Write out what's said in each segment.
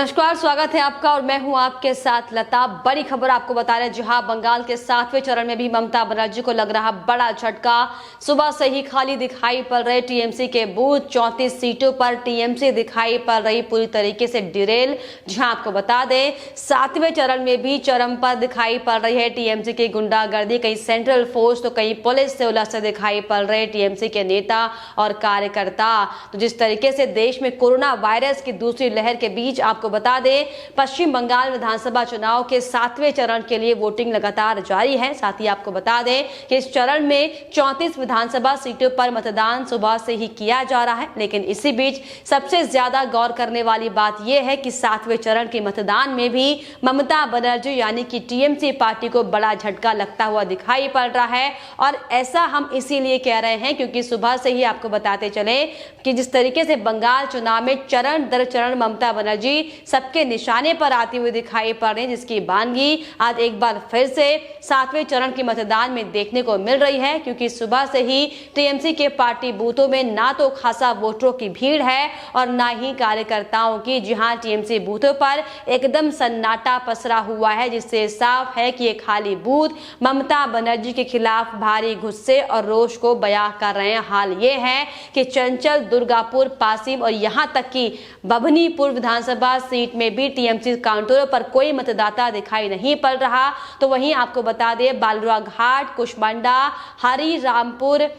नमस्कार, स्वागत है आपका और मैं हूं आपके साथ लता। बड़ी खबर आपको बता रहे हैं, जहां बंगाल के 7वें चरण में भी ममता बनर्जी को लग रहा बड़ा झटका। सुबह से ही खाली दिखाई पड़ रहे टीएमसी के बूथ। 34 सीटों पर टीएमसी दिखाई पड़ रही पूरी तरीके से डिरेल। जहां आपको बता दें 7वें चरण में भी चरम पर दिखाई पड़ रही है टीएमसी की गुंडागर्दी। कहीं सेंट्रल फोर्स तो कहीं पुलिस से उलझते दिखाई पड़ रहे टीएमसी के नेता और कार्यकर्ता। तो जिस तरीके से देश में कोरोना वायरस की दूसरी लहर के बीच आपको बता दें पश्चिम बंगाल विधानसभा चुनाव के 7वें चरण के लिए वोटिंग लगातार जारी है। साथ ही आपको बता दें कि इस चरण में 34 विधानसभा सीटों पर मतदान सुबह से ही किया जा रहा है। लेकिन इसी बीच सबसे ज्यादा गौर करने वाली बात यह है कि 7वें चरण के मतदान में भी ममता बनर्जी यानी कि टीएमसी पार्टी को बड़ा झटका लगता हुआ दिखाई पड़ रहा है। और ऐसा हम इसीलिए कह रहे हैं क्योंकि सुबह से ही आपको बताते चले कि जिस तरीके से बंगाल चुनाव में चरण दर चरण ममता बनर्जी सबके निशाने पर आती हुई दिखाई पड़ रही है, जिसकी बानगी आज एक बार फिर से 7वें चरण के मतदान में देखने को मिल रही है। क्योंकि सुबह से ही टीएमसी के पार्टी बूथों में ना तो खासा वोटरों की भीड़ है और ना ही कार्यकर्ताओं की। जहां टीएमसी बूथों पर एकदम सन्नाटा पसरा हुआ है, जिससे साफ है कि ये खाली बूथ ममता बनर्जी के खिलाफ भारी गुस्से और रोष को बयां कर रहे हैं। हाल ये है कि चंचल, दुर्गापुर, पासिम और यहां तक कि बभनीपुर विधानसभा सीट में भी टीएमसी काउंटरों पर कोई मतदाता दिखाई नहीं पड़ रहा। तो वहीं आपको बता दें बालुआ घाट, कुशमंडा, हरिरामपुर,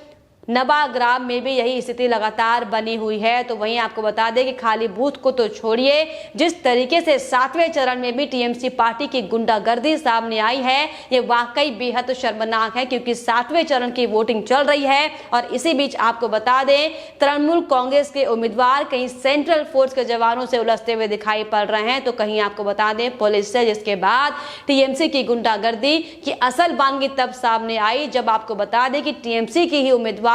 नवाग्राम में भी यही स्थिति लगातार बनी हुई है। तो वहीं आपको बता दें कि खाली बूथ को तो छोड़िए, जिस तरीके से 7वें चरण में भी टीएमसी पार्टी की गुंडागर्दी सामने आई है ये वाकई बेहद शर्मनाक है। क्योंकि 7वें चरण की वोटिंग चल रही है और इसी बीच आपको बता दें तृणमूल कांग्रेस के उम्मीदवार कहीं सेंट्रल फोर्स के जवानों से उलझते हुए दिखाई पड़ रहे हैं, तो कहीं आपको बता दें पुलिस से। जिसके बाद टीएमसी की गुंडागर्दी की असल बानगी तब सामने आई जब आपको बता दें कि टीएमसी की ही उम्मीदवार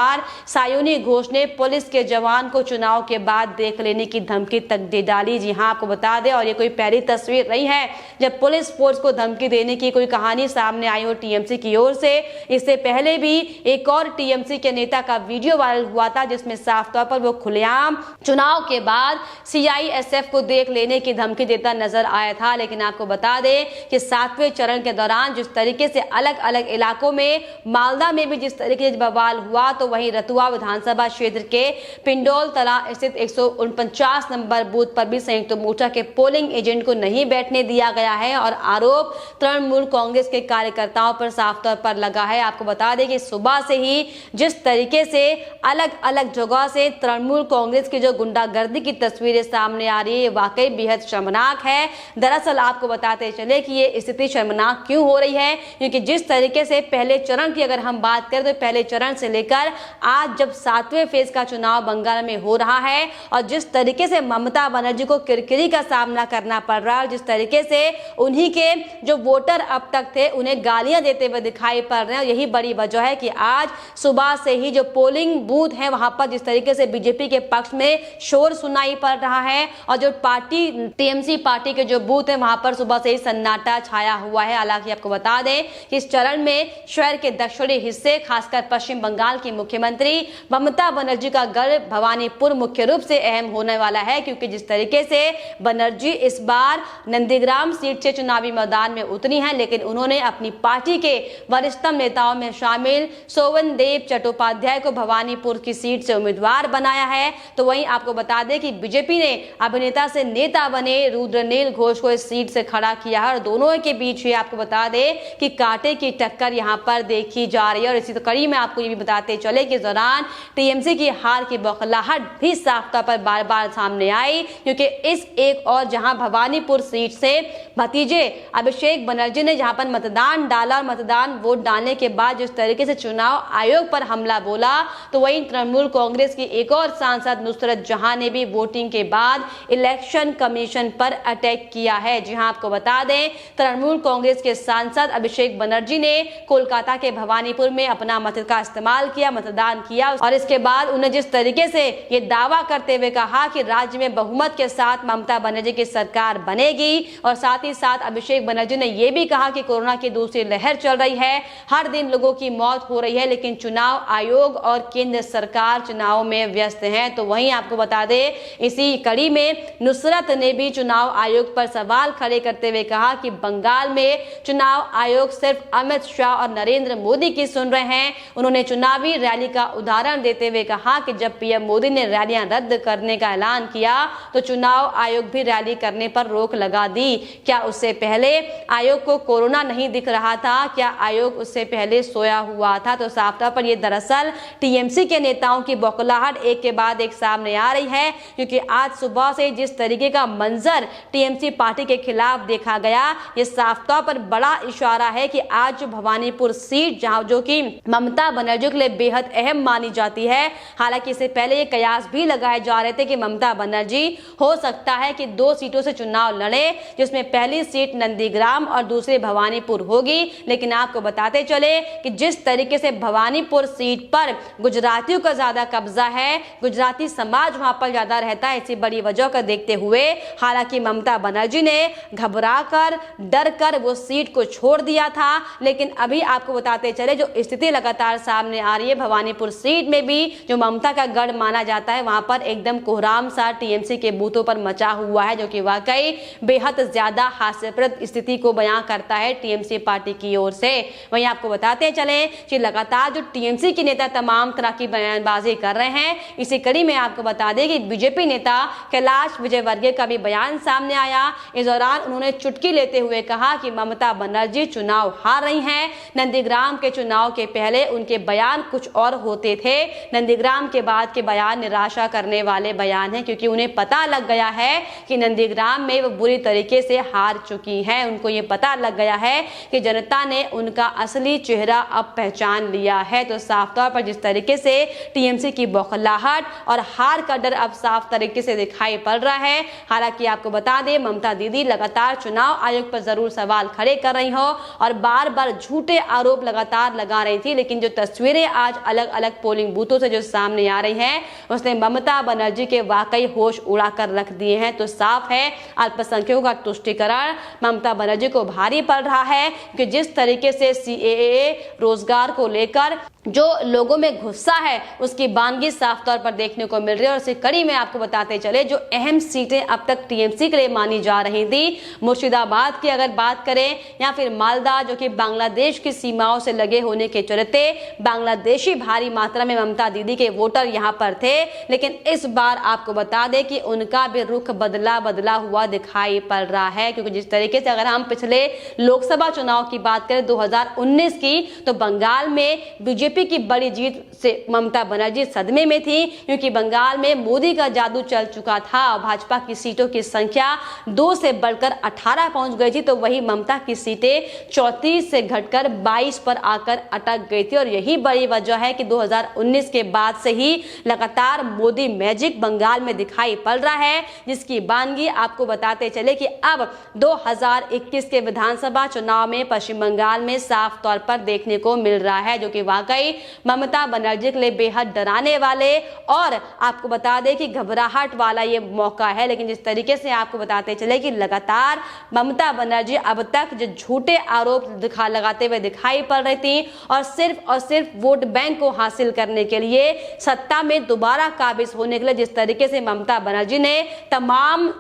सायोनी घोष ने पुलिस के जवान को चुनाव के बाद देख लेने की धमकी तक दे डाली। जी हां, आपको बता दें और ये कोई पहली तस्वीर नहीं है जब पुलिस फोर्स को धमकी देने की कोई कहानी सामने आई हो टीएमसी की ओर से। इससे पहले भी एक और टीएमसी के नेता का वीडियो वायरल हुआ था जिसमें साफ तौर पर वो खुलेआम चुनाव के बाद सीआईएसएफ को देख लेने की धमकी देता नजर आया था। लेकिन आपको बता दें कि 7वें चरण के दौरान जिस तरीके से अलग अलग इलाकों में, मालदा में भी जिस तरीके से बवाल हुआ, तो वहीं रतुआ विधानसभा क्षेत्र के पिंडोल तला स्थित 149 नंबर बूथ पर भी संयुक्त मोर्चा के पोलिंग एजेंट को नहीं बैठने दिया गया है। और आरोप तृणमूल कांग्रेस के कार्यकर्ताओं पर साफ तौर पर लगा है। आपको बता दें कि सुबह से ही जिस तरीके से अलग अलग जगह से तृणमूल कांग्रेस की जो गुंडागर्दी की तस्वीरें सामने आ रही है वाकई बेहद शर्मनाक है। दरअसल आपको बताते चले कि ये स्थिति शर्मनाक क्यों हो रही है, क्योंकि जिस तरीके से पहले चरण की अगर हम बात करें तो पहले चरण से लेकर आज जब 7वें फेज का चुनाव बंगाल में हो रहा है और जिस तरीके से ममता बनर्जी को किरकिरी का सामना करना पड़ रहा है, जिस तरीके से उन्हीं के जो वोटर अब तक थे उन्हें गालियां देते हुए दिखाई पड़ रहे हैं। यही बड़ी वजह है कि आज सुबह से ही जो पोलिंग बूथ है वहां पर जिस तरीके से बीजेपी के पक्ष में शोर सुनाई पड़ रहा है और जो पार्टी टीएमसी पार्टी के जो बूथ है वहां पर सुबह से ही सन्नाटा छाया हुआ है। हालांकि आपको बता दें कि इस चरण में शहर के दक्षिणी हिस्से खासकर पश्चिम बंगाल की मुख्यमंत्री ममता बनर्जी का गढ़ भवानीपुर मुख्य रूप से अहम होने वाला है। क्योंकि जिस तरीके से बनर्जी इस बार नंदीग्राम सीट से चुनावी मैदान में उतरी हैं, लेकिन उन्होंने अपनी पार्टी के वरिष्ठतम नेताओं में शामिल सोवनदेव चट्टोपाध्याय को भवानीपुर की सीट से उम्मीदवार बनाया है। तो वहीं आपको बता दें कि बीजेपी ने अभिनेता से नेता बने रुद्रनील घोष को इस सीट से खड़ा किया है और दोनों के बीच ही आपको बता दें कि कांटे की टक्कर यहां पर देखी जा रही है। और इसी कड़ी में आपको ये भी बताते चले कि दौरान टीएमसी की हार की बौखलाहट भी साफ तौर पर बार बार सामने आई। क्योंकि इस एक और जहां भवानीपुर सीट से भतीजे अभिषेक बनर्जी ने जहां पर मतदान डाला और मतदान वोट डालने के बाद जिस तरीके से चुनाव आयोग पर हमला बोला, तो वहीं तृणमूल कांग्रेस की एक और सांसद नुसरत जहां ने भी वोटिंग के बाद इलेक्शन कमीशन पर अटैक किया है। जी हां, आपको बता दें तृणमूल कांग्रेस के सांसद अभिषेक बनर्जी ने कोलकाता के भवानीपुर में अपना मत का इस्तेमाल किया, मतदान किया और इसके बाद उन्हें जिस तरीके से ये दावा करते हुए कहा कि राज्य में बहुमत के साथ ममता बनर्जी की सरकार बनेगी और साथ ही साथ अभिषेक बनर्जी ने यह भी कहा कि कोरोना की दूसरी लहर चल रही है, हर दिन लोगों की मौत हो रही है, लेकिन चुनाव आयोग और केंद्र सरकार चुनाव में व्यस्त है। तो वहीं आपको बता दें, इसी कड़ी में नुसरत ने भी चुनाव आयोग पर सवाल खड़े करते हुए कहा कि बंगाल में चुनाव आयोग सिर्फ अमित शाह और नरेंद्र मोदी की सुन रहे हैं। उन्होंने चुनावी रैली का उदाहरण देते हुए कहा कि जब पीएम मोदी ने रैलियां रद्द करने का ऐलान किया तो चुनाव आयोग भी रैली करने पर रोक लगा दी। क्या उससे पहले आयोग को कोरोना नहीं दिख रहा था? क्या आयोग उससे पहले सोया हुआ था? तो साफ तौर पर यह दरअसल टीएमसी के नेताओं की बौखलाहट एक के बाद एक सामने आ रही है, क्योंकि आज सुबह से जिस तरीके का मंजर टीएमसी पार्टी के खिलाफ देखा गया, ये साफ तौर पर बड़ा इशारा है कि आज जो भवानीपुर सीट जहां जो कि ममता बनर्जी के लिए बेहद अहम मानी जाती है, हालांकि इससे पहले ये कयास भी लगाए जा रहे थे कि ममता बनर्जी हो सकता है कि 2 सीटों से चुनाव लड़े, जिसमें पहली सीट नंदीग्राम और दूसरी भवानीपुर होगी। लेकिन आपको बताते चले कि जिस तरीके से भवानीपुर सीट पर गुजरातियों का ज्यादा कब्जा है, गुजराती समाज वहां पर ज्यादा रहता है, इसी बड़ी वजह को देखते हुए हालांकि ममता बनर्जी ने घबराकर डरकर वो सीट को छोड़ दिया था। लेकिन अभी आपको बताते चले जो स्थिति लगातार सामने आ रही है, भवानीपुर सीट में भी जो ममता का गढ़ माना जाता है, वहां पर एकदम कोहराम सा टीएमसी के बूथों पर मचा हुआ है, जो कि वाकई बेहद ज्यादा हास्यप्रद स्थिति को बयां करता है टीएमसी पार्टी की ओर से। वहीं आपको बताते चले कि लगातार जो टीएमसी के नेता तमाम तरह की बयानबाजी कर रहे हैं, इसी कड़ी में आपको बता दें कि बीजेपी नेता कैलाश विजयवर्गीय का भी बयान सामने आया। इस दौरान उन्होंने चुटकी लेते हुए कहा कि ममता बनर्जी चुनाव हार रही हैं। नंदीग्राम के चुनाव के पहले उनके बयान कुछ और होते थे, नंदीग्राम के बाद के बयान निराशा करने वाले बयान हैं, क्योंकि उन्हें पता लग गया है कि नंदीग्राम में वो बुरी तरीके से हार चुकी हैं। उनको ये पता लग गया है कि जनता ने उनका असली चेहरा अब पहचान लिया है। तो साफ तौर पर जिस तरीके से टीएमसी की बौखलाहट और हार का डर अब साफ तरीके से दिखाई पड़ रहा है। हालांकि आपको बता दें, ममता दीदी लगातार चुनाव आयोग पर जरूर सवाल खड़े कर रही हो और बार बार झूठे आरोप लगातार लगा रही थी, लेकिन जो तस्वीरें आज अलग अलग पोलिंग बूथों से जो सामने आ रही हैं, उसने ममता बनर्जी के वाकई होश उड़ाकर रख दिए हैं। तो साफ है, अल्पसंख्यकों का तुष्टीकरण ममता बनर्जी को भारी पड़ रहा है, कि जिस तरीके से सीएए रोजगार को लेकर जो लोगों में गुस्सा है, उसकी बानगी साफ तौर पर देखने को मिल रही है। और इसी कड़ी में आपको बताते चले जो अहम सीटें अब तक टीएमसी के लिए मानी जा रही थी, मुर्शिदाबाद की अगर बात करें या फिर मालदा, जो कि बांग्लादेश की सीमाओं से लगे होने के चलते बांग्लादेशी भारी मात्रा में ममता दीदी के वोटर यहां पर थे। लेकिन इस बार आपको बता दें कि उनका भी रुख बदला हुआ दिखाई पड़ रहा है, क्योंकि जिस तरीके से अगर हम पिछले लोकसभा चुनाव की बात करें 2019 की, तो बंगाल में बीजेपी की बड़ी जीत से ममता बनर्जी सदमे में थी, क्योंकि बंगाल में मोदी का जादू चल चुका था और भाजपा की सीटों की संख्या 2 से बढ़कर 18 पहुंच गई थी। तो वही ममता की सीटें 34 से घटकर 22 पर आकर अटक गई थी। और यही बड़ी वजह है कि 2019 के बाद से ही लगातार मोदी मैजिक बंगाल में दिखाई पड़ रहा है, जिसकी बानगी आपको बताते चले कि अब 2021 के विधानसभा चुनाव में पश्चिम बंगाल में साफ तौर पर देखने को मिल रहा है, जो कि वाकई ममता बनर्जी के लिए बेहद डराने वाले और आपको बता दें कि घबराहट वाला ये मौका है। लेकिन जिस तरीके से आपको बताते चले कि लगातार ममता बनर्जी अब तक जो झूठे आरोप लगाते हुए दिखाई पड़ रही थी और सिर्फ वोट बैंक को हासिल करने के लिए, सत्ता में दोबारा काबिज होने के लिए जिस तरीके से ममता बनर्जी ने तमाम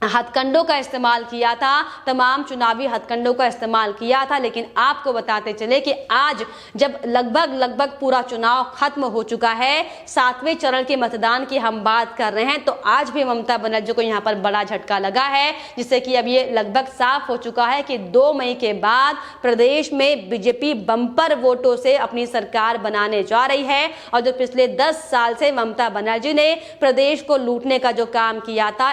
हथकंडों का इस्तेमाल किया था, तमाम चुनावी हथकंडों का इस्तेमाल किया था। लेकिन आपको बताते चले कि आज जब लगभग पूरा चुनाव खत्म हो चुका है, 7वें चरण के मतदान की हम बात कर रहे हैं, तो आज भी ममता बनर्जी को यहां पर बड़ा झटका लगा है, जिससे कि अब ये लगभग साफ हो चुका है कि 2 मई के बाद प्रदेश में बीजेपी बम्पर वोटों से अपनी सरकार बनाने जा रही है। और जो पिछले 10 साल से ममता बनर्जी ने प्रदेश को लूटने का जो काम किया था,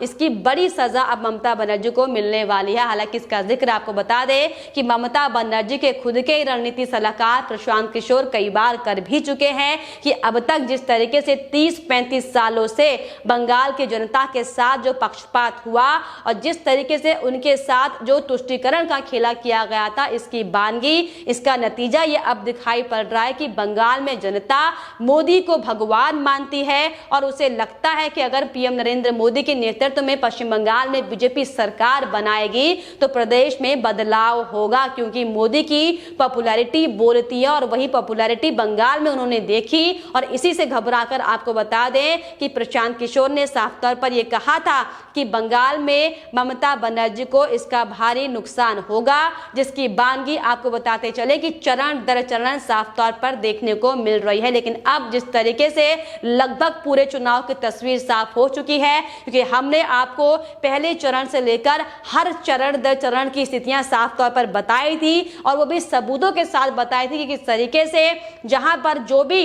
इसके उसकी बड़ी सजा अब ममता बनर्जी को मिलने वाली है। हालांकि इसका जिक्र आपको बता दें कि ममता बनर्जी के खुद के रणनीति सलाहकार प्रशांत किशोर कई बार कर भी चुके हैं कि अब तक जिस तरीके से 30-35 सालों से बंगाल की जनता के साथ जो पक्षपात हुआ और जिस तरीके से उनके साथ जो तुष्टीकरण का खेला किया गया था, इसकी बानगी, इसका नतीजा ये अब दिखाई पड़ रहा है कि बंगाल में जनता मोदी को भगवान मानती है और उसे लगता है कि अगर पीएम नरेंद्र मोदी के नेतृत्व में पश्चिम बंगाल में बीजेपी सरकार बनाएगी तो प्रदेश में बदलाव होगा, क्योंकि मोदी की पॉपुलैरिटी बोलती है और वही पॉपुलैरिटी बंगाल में उन्होंने देखी। और इसी से घबराकर आपको बता दें कि प्रशांत किशोर ने साफ तौर पर यह कहा था कि बंगाल में ममता बनर्जी को इसका भारी नुकसान होगा, जिसकी बानगी आपको बताते चले कि चरण दर चरण साफ तौर पर देखने को मिल रही है। लेकिन अब जिस तरीके से लगभग पूरे चुनाव की तस्वीर साफ हो चुकी है, क्योंकि हमने आपको पहले चरण से लेकर हर चरण दर चरण की स्थितियां साफ तौर पर बताई थी और वो भी सबूतों के साथ बताई थी कि किस तरीके से जहां पर जो भी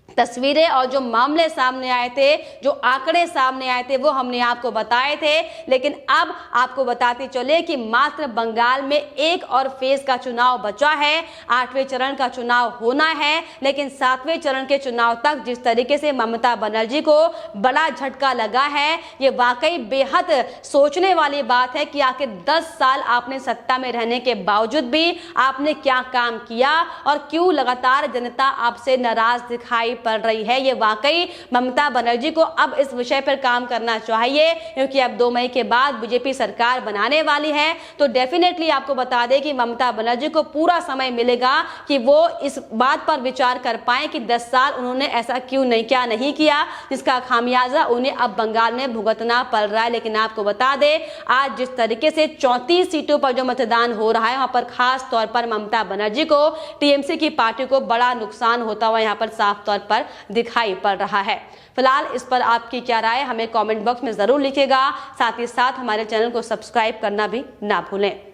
तस्वीरें और जो मामले सामने आए थे, जो आंकड़े सामने आए थे, वो हमने आपको बताए थे। लेकिन अब आपको बताते चले कि मात्र बंगाल में एक और फेज का चुनाव बचा है, 8वें चरण का चुनाव होना है। लेकिन 7वें चरण के चुनाव तक जिस तरीके से ममता बनर्जी को बड़ा झटका लगा है, ये वाकई बेहद सोचने वाली बात है कि आखिर 10 साल आपने सत्ता में रहने के बावजूद भी आपने क्या काम किया और क्यों लगातार जनता आपसे नाराज दिखाई पड़ रही है। ये वाकई ममता बनर्जी को अब इस विषय पर काम करना चाहिए, क्योंकि अब 2 मई के बाद बीजेपी सरकार बनाने वाली है। तो डेफिनेटली आपको बता दें कि ममता बनर्जी को पूरा समय मिलेगा कि वो इस बात पर विचार कर पाए कि 10 साल उन्होंने ऐसा क्यों नहीं किया, जिसका खामियाजा उन्हें अब बंगाल में भुगतना पड़ रहा है। लेकिन आपको बता दें, आज जिस तरीके से 34 सीटों पर जो मतदान हो रहा है, वहां पर खास तौर पर ममता बनर्जी को, टीएमसी की पार्टी को बड़ा नुकसान होता हुआ यहाँ पर साफ तौर पर दिखाई पड़ रहा है। फिलहाल इस पर आपकी क्या राय, हमें कमेंट बॉक्स में जरूर लिखिएगा। साथ ही साथ हमारे चैनल को सब्सक्राइब करना भी ना भूलें।